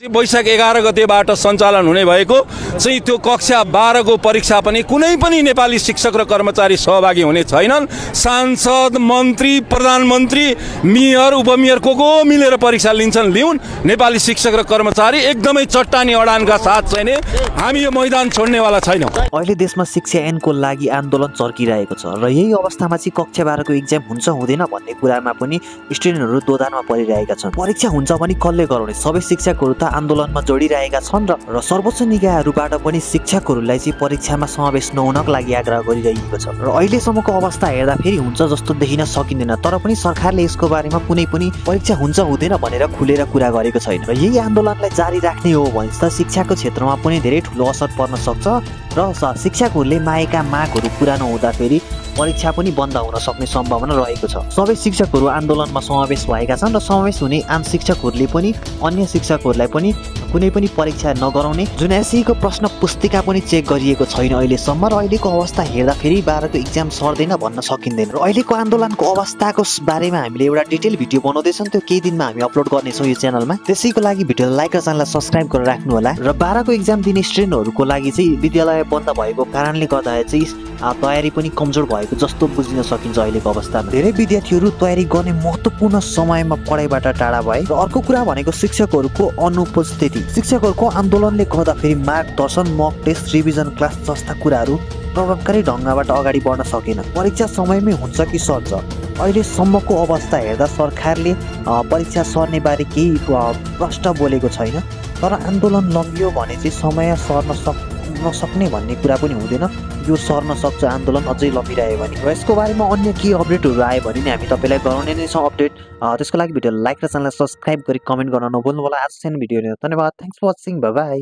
वैशाख 11 गतेबाट सञ्चालन हुने भएको चाहिँ त्यो कक्षा 12 को परीक्षा पनि कुनै पनि नेपाली शिक्षक र कर्मचारी सहभागी हुने छैनन्। सांसद, मन्त्री, प्रधानमन्त्री, मेयर, उपमेयर को मिलेर परीक्षा लिउन्। नेपाली शिक्षक र कर्मचारी एकदमै चट्टानी अडानका साथ चाहिँ नि हामी यो मैदान छोड्नेवाला छैनौँ। अहिले देशमा शिक्षा ऐनको लागि आन्दोलन चर्किरहेको छ र यही अवस्थामा चाहिँ कक्षा 12 को एक्जाम हुन्छ हुँदैन भन्ने कुरामा पनि स्टुडेन्टहरू दोधारमा परिरहेका छन्। परीक्षा हुन्छ भने कसले गराउने? सबै शिक्षकहरू त आन्दोलनमा जोडिरहेका छन् र सर्वोच्च निकायहरूबाट पनि शिक्षकहरूलाई चाहिँ परीक्षामा समावेश नहुनको लागि आग्रह गरिरहेको छ र अहिलेसम्मको अवस्था हेर्दा फेरि हुन्छ जस्तो देखिन सकिँदैन। तर पनि सरकारले यसको बारेमा कुनै पनि परीक्षा हुन्छ हुँदैन भनेर खुलेर कुरा गरेको छैन र यही आन्दोलनलाई जारी राख्ने हो भने त शिक्षाको क्षेत्रमा पनि धेरै ठुलो असर पर्न सक्छ र शिक्षकहरूले मागेका मागहरू पुरा नहुँदाखेरि परीक्षा पनि बन्द हुन सक्ने सम्भावना रहेको छ। सबै शिक्षकहरू आन्दोलनमा समावेश भएका छन् र समावेश हुने आम शिक्षकहरूले पनि अन्य शिक्षकहरूलाई पनि कुनै पनि परीक्षा नगराउने जुन एसईको प्रश्न पुस्तिका पनि चेक गरिएको छैन अहिलेसम्म र अहिलेको अवस्था हेर्दा फेरि 12 को एक्जाम सर्दैन भन्न सकिँदैन। र अहिलेको आन्दोलनको अवस्थाको बारेमा हामीले एउटा डिटेल भिडियो बनाउँदैछौँ, त्यो केही दिनमा हामी अपलोड गर्नेछौँ यो च्यानलमा। त्यसैको लागि भिडियोलाई लाइक र च्यानललाई सब्स्क्राइब गरेर राख्नु होला। र 12 को एक्जाम दिने स्टुडेन्टहरूको लागि चाहिँ विद्यालय बन्द भएको कारणले गर्दा चाहिँ तयारी पनि कमजोर भएको जस्तो बुझिन सकिन्छ अहिलेको अवस्थामा। धेरै विद्यार्थीहरू तयारी गर्ने महत्त्वपूर्ण समयमा पढाइबाट टाढा भए र अर्को कुरा भनेको शिक्षकहरूको अनुपस्थिति। शिक्षकहरूको आन्दोलनले गर्दाखेरि मार्गदर्शन, मक टेस्ट, रिभिजन क्लास जस्ता कुराहरू प्रभावकारी ढङ्गबाट अगाडि बढ्न सकेन। परीक्षा समयमै हुन्छ कि सर्छ? अहिलेसम्मको अवस्था हेर्दा सरकारले परीक्षा सर्ने बारे केही प्रश्न बोलेको छैन। तर आन्दोलन लम्बियो भने चाहिँ समय सर्न नसक्ने भन्ने कुरा पनि हुँदैन। यो सर्न सक्छ आन्दोलन अझै लम्बिरह्यो भने। र यसको बारेमा अन्य केही अपडेटहरू आयो भने नि हामी तपाईँलाई गराउने नै छौँ अपडेट। त्यसको लागि भिडियोलाई लाइक र च्यानललाई सब्स्क्राइब गरी कमेन्ट गर्न नभुल्नु होला। आज सानो भिडियो धन्यवाद। Thanks for watching. Bye by.